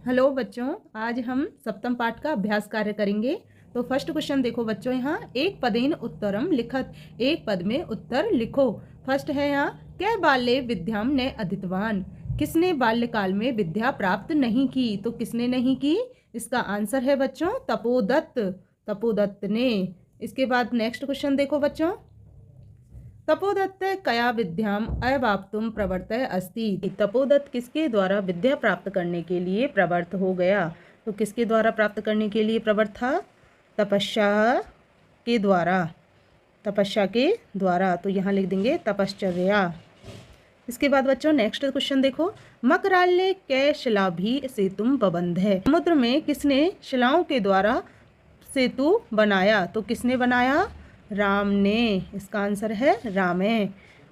Hello बच्चों, आज हम सप्तम पाठ का अभ्यास कार्य करेंगे। तो फर्स्ट क्वेश्चन देखो बच्चों, यहाँ एक पदेन उत्तरम लिखत, एक पद में उत्तर लिखो। फर्स्ट है यहाँ कै बाल्ये विद्याम ने अधीतवान, किसने बाल्यकाल में विद्या प्राप्त नहीं की। तो किसने नहीं की, इसका आंसर है बच्चों तपोदत्त, तपोदत्त ने। इसके बाद नेक्स्ट क्वेश्चन देखो बच्चों, तपोदत्त कया विद्याम अवाप्तुम प्रवर्तय अस्ति। तपोदत्त किसके द्वारा विद्या प्राप्त करने के लिए प्रवृत्त हो गया। तो किसके द्वारा प्राप्त करने के लिए प्रवृत्त था, तपस्या के द्वारा, तपस्या के द्वारा। तो यहाँ लिख देंगे तपश्चर्या। इसके बाद बच्चों नेक्स्ट क्वेश्चन देखो, मकराल्य कै शिलाभि सेतुम बबंध है। समुद्र में किसने शिलाओं के द्वारा सेतु बनाया। तो किसने बनाया, राम ने। इसका आंसर है रामे।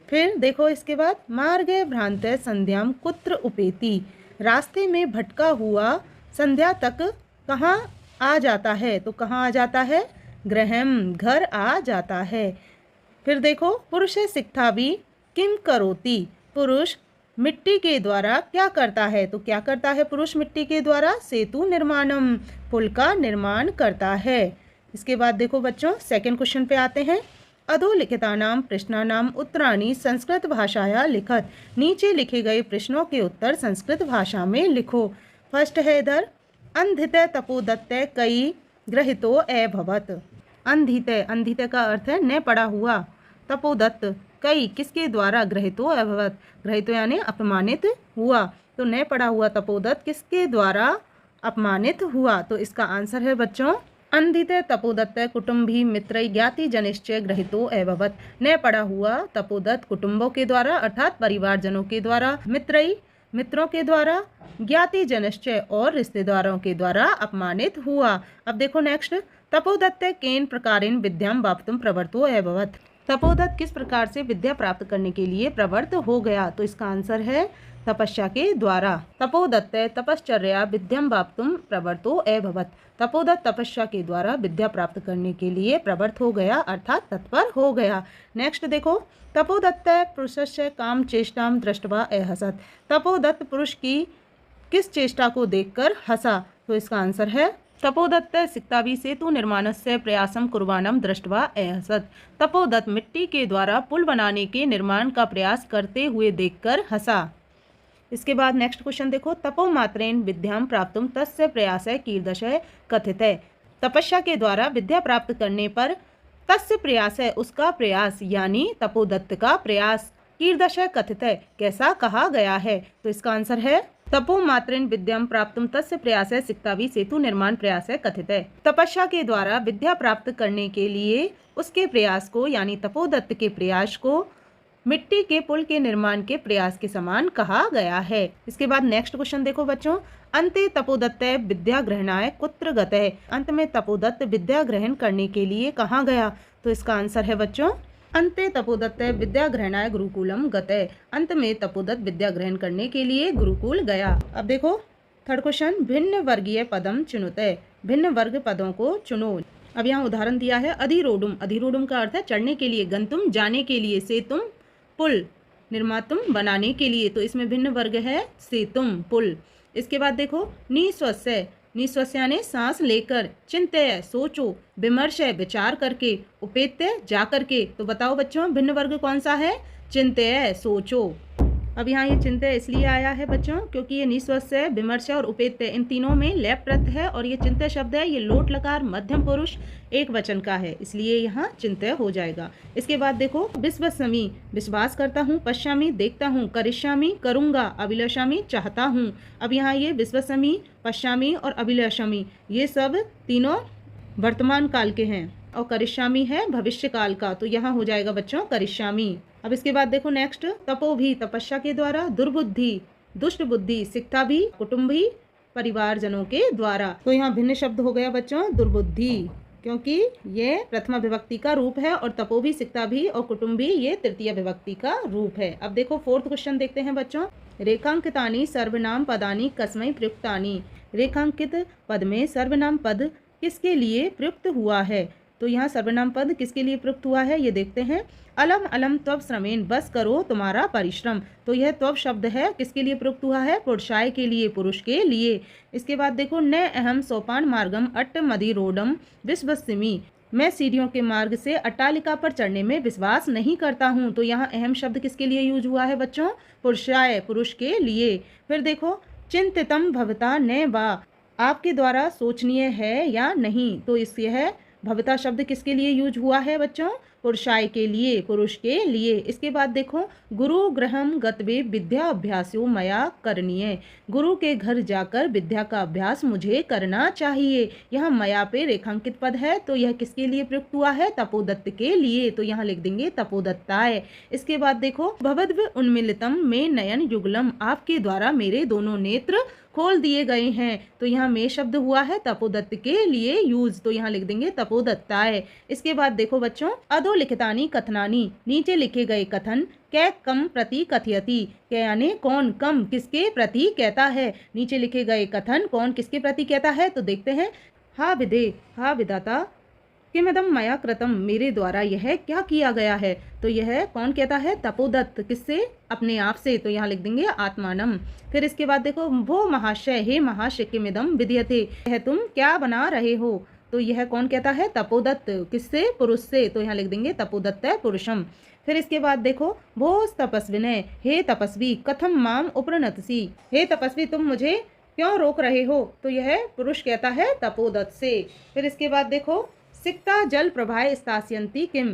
फिर देखो इसके बाद, मार्गे भ्रांते संध्याम कुत्र उपेति, रास्ते में भटका हुआ संध्या तक कहाँ आ जाता है। तो कहाँ आ जाता है, गृहम, घर आ जाता है। फिर देखो, पुरुष सिक्था भी किम करोति, पुरुष मिट्टी के द्वारा क्या करता है। तो क्या करता है पुरुष मिट्टी के द्वारा, सेतु निर्माणम, पुल का निर्माण करता है। इसके बाद देखो बच्चों सेकंड क्वेश्चन पे आते हैं, अधोलिखितानाम प्रश्नानाम उत्तराणि संस्कृत भाषाया लिखत, नीचे लिखे गए प्रश्नों के उत्तर संस्कृत भाषा में लिखो। फर्स्ट है इधर, अंधिते तपोदत्ते कई ग्रहितो अभवत। अंधिते, अंधिते का अर्थ है न पढ़ा हुआ, तपोदत्त कई किसके द्वारा, ग्रहितो अभवत, ग्रहितो यानी अपमानित हुआ। तो न पढ़ा हुआ तपोदत्त किसके द्वारा अपमानित हुआ। तो इसका आंसर है बच्चों अंधिते तपोदत्त कुटुंबी मित्र ज्ञाति जनिश्चय ग्रहितो अभवत। न पढ़ा हुआ तपोदत्त कुटुंबों के द्वारा अर्थात परिवारजनों के द्वारा, मित्रों के द्वारा, ज्ञाति जनिश्चय और रिश्तेदारों के द्वारा अपमानित हुआ। अब देखो नेक्स्ट, तपोदत्त केन प्रकारेण विद्याम वाप्तुम प्रवृत्तो अभवत। तपोदत्त किस प्रकार से विद्या प्राप्त करने के लिए प्रवृत्त हो गया। तो इसका आंसर है तपस्या के द्वारा। तपोदत्त तपश्चर्या विद्याम वाप्तुम प्रवृत्तो अभवत, तपोदत्त तपस्या के द्वारा विद्या प्राप्त करने के लिए प्रवृत्त हो गया अर्थात तत्पर हो गया। नेक्स्ट देखो, तपोदत्त पुरुषस्य काम चेष्टाम दृष्ट्वा अहसत, तपोदत्त पुरुष की किस चेष्टा को देखकर हंसा। तो इसका आंसर है तपोदत्त सिक्ताभि सेतु निर्माणस्य प्रयासम कुर्वाणम दृष्ट्वा अहसत, तपोदत्त मिट्टी के द्वारा पुल बनाने के निर्माण का प्रयास करते हुए देखकर हंसा। इसके बाद नेक्स्ट क्वेश्चन देखो, तपो मात्रेन विद्याम प्राप्तुम तस्य प्रयासय कीदृशः कथितः, तपस्या के द्वारा विद्या प्राप्त करने पर तस्य प्रयासय उसका प्रयास यानी तपोदत्त का प्रयास, कीदृशः कथितः कैसा कहा गया है। तो इसका आंसर है तपो मात्रेन विद्याम प्राप्तुम तस्य प्रयासय सिक्ताभि सेतु निर्माण प्रयासय कथितः, तपस्या के द्वारा विद्या प्राप्त करने के लिए उसके प्रयास को यानी तपोदत्त के प्रयास को मिट्टी के पुल के निर्माण के प्रयास के समान कहा गया है। इसके बाद नेक्स्ट क्वेश्चन देखो बच्चों, अंते तपोदत्त विद्या ग्रहणाय कुत्र गतः, अंत में तपोदत्त विद्या ग्रहण करने के लिए कहाँ गया। तो इसका आंसर है बच्चों अंते तपोदत्त विद्या ग्रहणाय गुरुकुलम गतः, अंत में तपोदत्त विद्या ग्रहण करने के लिए गुरुकुल गया। अब देखो थर्ड क्वेश्चन, भिन्न वर्गीय पदम चुनुते, भिन्न वर्ग पदों को चुनो। अब यहाँ उदाहरण दिया है, अधिरोडुम, अधिरोडुम का अर्थ है चढ़ने के लिए, गंतुम जाने के लिए, सेतुम पुल, निर्मातुम बनाने के लिए। तो इसमें भिन्न वर्ग है सेतुम, पुल। इसके बाद देखो, निस्वस्य, निस्वस्य यानी सांस लेकर, चिंत्य सोचो, विमर्शय विचार करके, उपेत्य जा करके। तो बताओ बच्चों भिन्न वर्ग कौन सा है, चिंत्य सोचो। अब यहाँ ये चिंत्य इसलिए आया है बच्चों क्योंकि ये निस्वस्य, विमर्शय और उपेत्य इन तीनों में लैप प्रत्यय है और ये चिंत्य शब्द है, ये लोट लकार मध्यम पुरुष एक वचन का है, इसलिए यहाँ चिंत्य हो जाएगा। इसके बाद देखो, विश्वसमी विश्वास करता हूँ, पश्यामी देखता हूँ, करिष्यामी करूँगा, अभिलाषामी चाहता हूँ। अब यहाँ ये विश्वसमी, पश्यामी और अभिलाषामी ये सब तीनों वर्तमान काल के हैं और करिष्यामी है भविष्य काल का। तो यहाँ हो जाएगा बच्चों करिष्यामी। अब इसके बाद देखो नेक्स्ट, तपो भी तपस्या के द्वारा, दुर्बुद्धि दुष्ट बुद्धि, सिक्था भी कुटुंबी परिवारजनों के द्वारा। तो यहाँ भिन्न शब्द हो गया बच्चों दुर्बुद्धि, क्योंकि ये प्रथमा विभक्ति का रूप है और तपो भी, सिक्था भी और कुटुंबी ये तृतीय विभक्ति का रूप है। अब देखो फोर्थ क्वेश्चन देखते हैं बच्चों, रेखांकितानि सर्वनाम पदानि कस्मै प्रयुक्तानि, रेखांकित पद में सर्वनाम पद किसके लिए प्रयुक्त हुआ है। तो यहाँ सर्वनाम पद किसके लिए प्रयुक्त हुआ है ये देखते हैं। अलम अलम त्वं श्रमेण, बस करो तुम्हारा परिश्रम। तो यह त्वं शब्द है किसके लिए प्रयुक्त हुआ है, पुरुषाय के लिए, पुरुष के लिए। इसके बाद देखो न अहम सोपान मार्गम अट्ट मदिरोडम विश्वसिमि, मैं सीढ़ियों के मार्ग से अट्टालिका पर चढ़ने में विश्वास नहीं करता हूँ। तो यहाँ अहम शब्द किसके लिए यूज हुआ है बच्चों, पुरुषाय, पुरुष के लिए। फिर देखो चिंतितम भवता न वा, आपके द्वारा सोचनीय है या नहीं। तो इस यह भवता शब्द किसके लिए यूज हुआ है बच्चों, पुरुषाय के लिए, पुरुष के लिए। इसके बाद देखो गुरु गृहम गतवे विद्या अभ्यासो मया करणीय, गुरु के घर जाकर विद्या का अभ्यास मुझे करना चाहिए। यहाँ मया पे रेखांकित पद है, तो यह किसके लिए प्रयुक्त हुआ है, तपोदत्त के लिए। तो यहाँ लिख देंगे तपोदत्ताय। इसके बाद देखो भवद्व उन्मिलितम में नयन युगलम, आपके द्वारा मेरे दोनों नेत्र खोल दिए गए हैं। तो यहाँ में शब्द हुआ है तपोदत्त के लिए यूज, तो यहाँ लिख देंगे तपोदत्ताय। इसके बाद देखो बच्चों अधोलिखितानि कथनानि, नीचे लिखे गए कथन कै कम प्रति कथयति, कै यानी कौन, कम किसके प्रति कहता है। नीचे लिखे गए कथन कौन किसके प्रति कहता है, तो देखते हैं। हा विदे, हा विधाता, किमदम मया कृतम, मेरे द्वारा यह क्या किया गया है। तो यह कौन कहता है, तपोदत्त, किससे, अपने आप से। तो यहाँ लिख देंगे आत्मानम। फिर इसके बाद देखो वो महाशय, हे महाशय किमिदम विद्यते, यह तुम क्या बना रहे हो। तो यह कौन कहता है, तपोदत्त, किससे, पुरुष से। तो यहाँ लिख देंगे तपोदत्त पुरुषम। फिर इसके बाद देखो वो तपस्विनय, हे तपस्वी, कथम माम उपरनतसी, हे तपस्वी तुम मुझे क्यों रोक रहे हो। तो यह पुरुष कहता है तपोदत्त से। फिर इसके बाद देखो सिक्ता जल प्रभाए स्थास्यन्ति किम,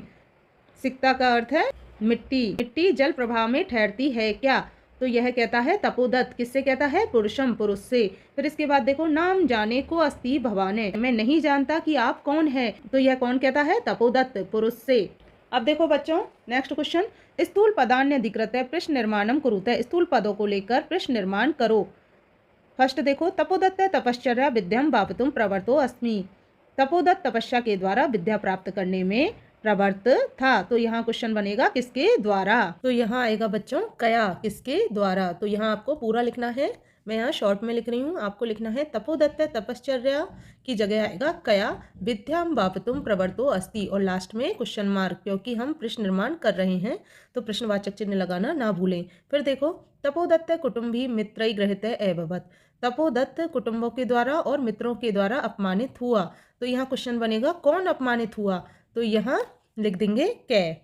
सिक्ता का अर्थ है मिट्टी, मिट्टी जल प्रभाव में ठहरती है क्या। तो यह कहता है तपोदत्त, किससे कहता है, पुरुषम, पुरुष से। फिर इसके बाद देखो नाम जाने को अस्ति भवाने, मैं नहीं जानता कि आप कौन है। तो यह कौन कहता है, तपोदत्त, पुरुष से। अब देखो बच्चों नेक्स्ट क्वेश्चन, स्थूल पदान्य अधिकृत प्रश्न निर्माणम कुरुते, स्थूल पदों को लेकर प्रश्न निर्माण करो। फर्स्ट देखो तपोदत्त तपश्चर्या विद्याम वापतुम प्रवर्तो अस्मि, तपोदत्त तपस्या के द्वारा विद्या प्राप्त करने में प्रवर्त था। तो यहाँ क्वेश्चन बनेगा किसके द्वारा। तो यहाँ आएगा बच्चों कया, किसके द्वारा। तो यहाँ आपको पूरा लिखना है, मैं यहाँ शॉर्ट में लिख रही हूँ, आपको लिखना है तपोदत्त तपश्चर्या की जगह आएगा कया विद्याम वापतुम प्रवर्तो अस्ति, और लास्ट में क्वेश्चन मार्क, क्योंकि हम प्रश्न निर्माण कर रहे हैं तो प्रश्नवाचक चिन्ह लगाना ना भूलें। फिर देखो तपोदत्त कुटुंबी मित्रई गृहीत एवभत, तपोदत्त कुटुंबों के द्वारा और मित्रों के द्वारा अपमानित हुआ। तो यहाँ क्वेश्चन बनेगा कौन अपमानित हुआ। तो यहाँ लिख देंगे कै,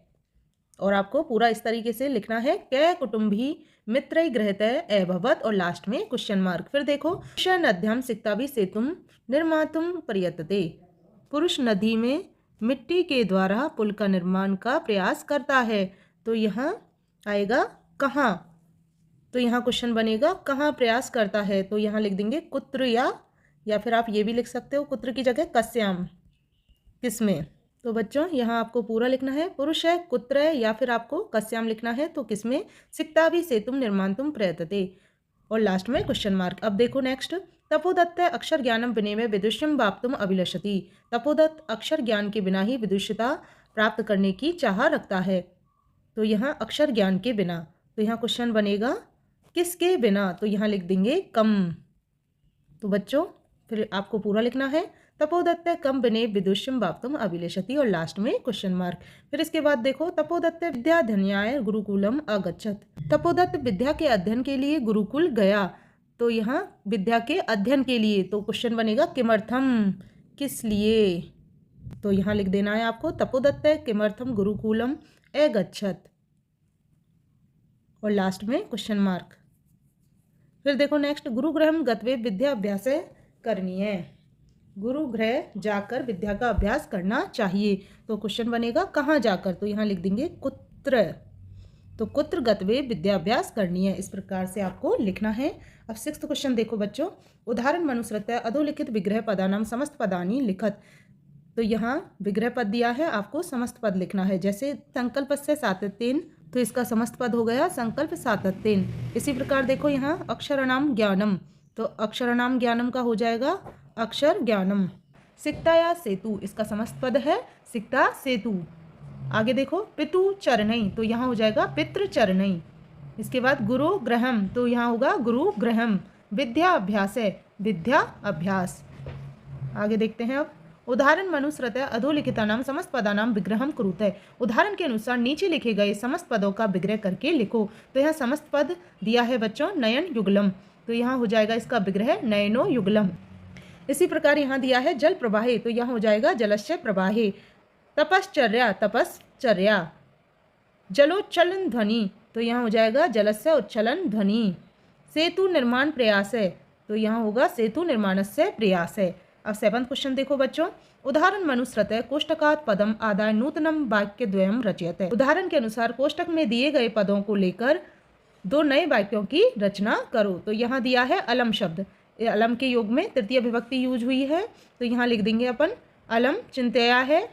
और आपको पूरा इस तरीके से लिखना है कै कुटुंबी मित्रई गृहीत एवभत, और लास्ट में क्वेश्चन मार्क। फिर देखो पुरुष नद्याम सिक्ताभि सेतुम निर्मातुम प्रयतते, पुरुष नदी में मिट्टी के द्वारा पुल का निर्माण का प्रयास करता है। तो यहाँ आएगा कहाँ, तो यहाँ क्वेश्चन बनेगा कहाँ प्रयास करता है। तो यहाँ लिख देंगे कुत्र, या फिर आप ये भी लिख सकते हो कुत्र की जगह कस्याम, किसमें। तो बच्चों यहाँ आपको पूरा लिखना है, पुरुष है, कुत्र है, या फिर आपको कस्याम लिखना है। तो किसमें, सिक्ताभि सेतुम निर्मातुम प्रयतते, और लास्ट में क्वेश्चन मार्क। अब देखो नेक्स्ट, तपोदत्त अक्षर ज्ञानम विनय विदुष्यम वाप्तुम अभिलषति, तपोदत्त अक्षर ज्ञान के बिना ही विदुष्यता प्राप्त करने की चाह रखता है। तो यहाँ अक्षर ज्ञान के बिना, तो यहाँ क्वेश्चन बनेगा किसके बिना। तो यहाँ लिख देंगे कम। तो बच्चों फिर आपको पूरा लिखना है, तपोदत्त कम विनय विदुष्यम वाप्तुम अभिलषति, और लास्ट में क्वेश्चन मार्क। फिर इसके बाद देखो तपोदत्त विद्याध्ययनाय गुरुकुलम अगच्छत, तपोदत्त विद्या के अध्ययन के लिए गुरुकुल गया। तो यहाँ विद्या के अध्ययन के लिए, तो क्वेश्चन बनेगा किमर्थम, किस लिए। तो यहाँ लिख देना है आपको तपोदत्त किमर्थम गुरुकुलम अगच्छत, और लास्ट में क्वेश्चन मार्क। फिर देखो नेक्स्ट, गुरुगृहम गत्वे विद्या अभ्यास करनी है, गुरु गृह जाकर विद्या का अभ्यास करना चाहिए। तो क्वेश्चन बनेगा कहाँ जाकर। तो यहाँ लिख देंगे कुत्र, तो कुत्र गत्वे विद्याभ्यास करनी है। इस प्रकार से आपको लिखना है। अब सिक्स्थ क्वेश्चन देखो बच्चों, उदाहरण मनुस्मृत्य अधोलिखित विग्रह पदानाम समस्त पदानी लिखत। तो यहाँ विग्रह पद दिया है, आपको समस्त पद लिखना है। जैसे संकल्प से सातत्येन, तो इसका समस्त पद हो गया संकल्प सातत्येन। इसी प्रकार देखो यहाँ अक्षरणाम ज्ञानम, तो अक्षरणाम ज्ञानम का हो जाएगा अक्षर ज्ञानम। सिक्ता या सेतु, इसका समस्त पद है सिक्ता सेतु। आगे देखो पितु चरणई, तो यहाँ हो जाएगा पितृ चरणई। इसके बाद गुरु ग्रहम, तो यहाँ होगा गुरु ग्रहम। विद्या अभ्यास है विद्या अभ्यास। आगे देखते हैं अब उदाहरण मनुस्मृत्या अधोलिखितानां समस्त पदानां विग्रहं कुरुते। उदाहरण के अनुसार नीचे लिखे गए समस्त पदों का विग्रह करके लिखो। तो यहाँ समस्त पद दिया है बच्चों नयन युगलम, तो यहाँ हो जाएगा इसका विग्रह नयनो युगलम। इसी प्रकार यहाँ दिया है जल प्रवाहे, तो यहाँ हो जाएगा जलस्य प्रवाहे। तपश्चर्या तपश्चर्या। जलोच्चलन ध्वनि, तो यहाँ हो जाएगा जलस्य उच्चलन ध्वनि। सेतु निर्माण प्रयास है, तो यहाँ होगा सेतु निर्माणस्य प्रयास है। अब 7वां क्वेश्चन देखो बच्चों। उदाहरण मनुस्मृत्या कोष्टकात् पदम आदाय नूतनम वाक्यद्वयम् रचयते। उदाहरण के अनुसार कोष्टक में दिए गए पदों को लेकर 2 नए वाक्यों की रचना करो। तो यहाँ दिया है अलम शब्द, अलम के योग में तृतीय विभक्ति यूज हुई है, तो यहाँ लिख देंगे अपन अलम चिंतया है,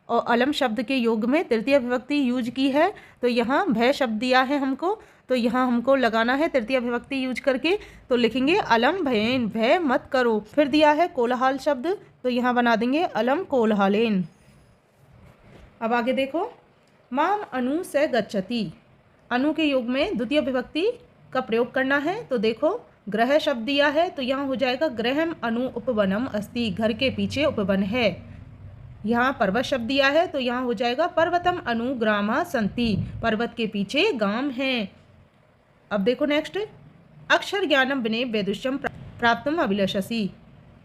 और अलम शब्द के योग में तृतीय विभक्ति यूज की है, तो यहाँ भय शब्द दिया है हमको, तो यहाँ हमको लगाना है तृतीय विभक्ति यूज करके, तो लिखेंगे अलम भयेन, भय मत करो। फिर दिया है कोलाहल शब्द, तो यहाँ बना देंगे अलम कोलाहलेन। अब आगे देखो, माम अनु से गच्छति, अनु के योग में द्वितीय विभक्ति का प्रयोग करना है। तो देखो ग्रह शब्द दिया है, तो यहाँ हो जाएगा गृहम अनु उपवनम अस्ति, घर के पीछे उपवन है। यहाँ पर्वत शब्द दिया है, तो यहाँ हो जाएगा पर्वतम अनु ग्रामा संति, पर्वत के पीछे गांव हैं। अब देखो नेक्स्ट, अक्षर ज्ञानम बिने विदुषम प्राप्तम अभिलषसि,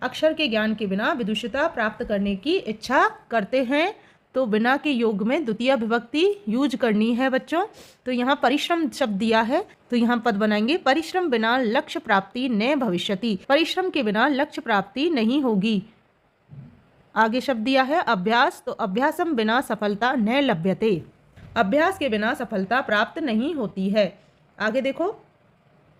अक्षर के ज्ञान के बिना विदुषता प्राप्त करने की इच्छा करते हैं। तो बिना के योग में द्वितीय विभक्ति यूज करनी है बच्चों। तो यहाँ परिश्रम शब्द दिया है, तो यहाँ पद बनाएंगे परिश्रम बिना लक्ष्य प्राप्ति न भविष्यति, परिश्रम के बिना लक्ष्य प्राप्ति नहीं होगी। आगे शब्द दिया है अभ्यास, तो अभ्यासम बिना सफलता न लभ्यते, अभ्यास के बिना सफलता प्राप्त नहीं होती है। आगे देखो,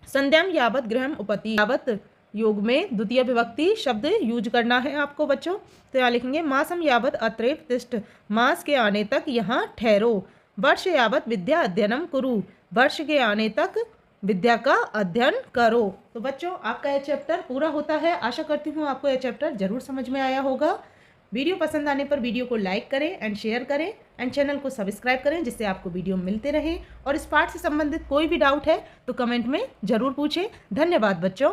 संध्याम यावत गृहम उपति, यावत योग में द्वितीय विभक्ति शब्द यूज करना है आपको बच्चों। तो यहाँ लिखेंगे मासम यावत अत्रैव तिष्ठ, मास के आने तक यहाँ ठहरो। वर्ष यावत विद्या अध्ययनम कुरु, वर्ष के आने तक विद्या का अध्ययन करो। तो बच्चों आपका यह चैप्टर पूरा होता है। आशा करती हूँ आपको यह चैप्टर जरूर समझ में आया होगा। वीडियो पसंद आने पर वीडियो को लाइक करें एंड शेयर करें एंड चैनल को सब्सक्राइब करें, जिससे आपको वीडियो मिलते रहे। और इस पाठ से संबंधित कोई भी डाउट है तो कमेंट में ज़रूर पूछें। धन्यवाद बच्चों।